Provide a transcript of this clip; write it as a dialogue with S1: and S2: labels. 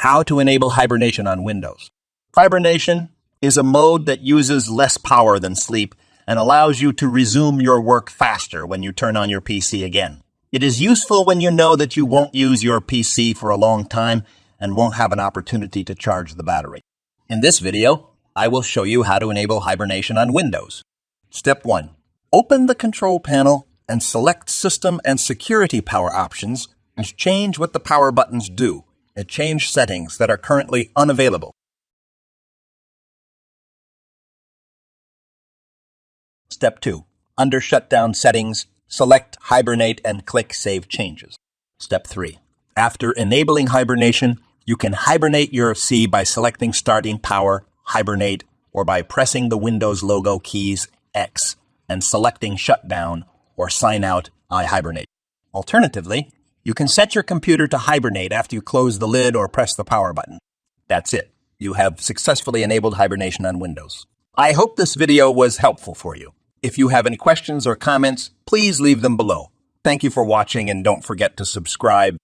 S1: How to enable hibernation on Windows. Hibernation is a mode that uses less power than sleep and allows you to resume your work faster when you turn on your PC again. It is useful when you know that you won't use your PC for a long time and won't have an opportunity to charge the battery. In this video, I will show you how to enable hibernation on Windows. Step 1. Open the control panel and select System and Security Power options and change what the power buttons do and change settings that are currently unavailable. Step 2. Under Shutdown Settings, select Hibernate and click Save Changes. Step 3. After enabling hibernation, you can hibernate your C by selecting Starting Power, Hibernate, or by pressing the Windows logo keys X and selecting Shutdown or Sign Out, I Hibernate. Alternatively, you can set your computer to hibernate after you close the lid or press the power button. That's it. You have successfully enabled hibernation on Windows. I hope this video was helpful for you. If you have any questions or comments, please leave them below. Thank you for watching and don't forget to subscribe.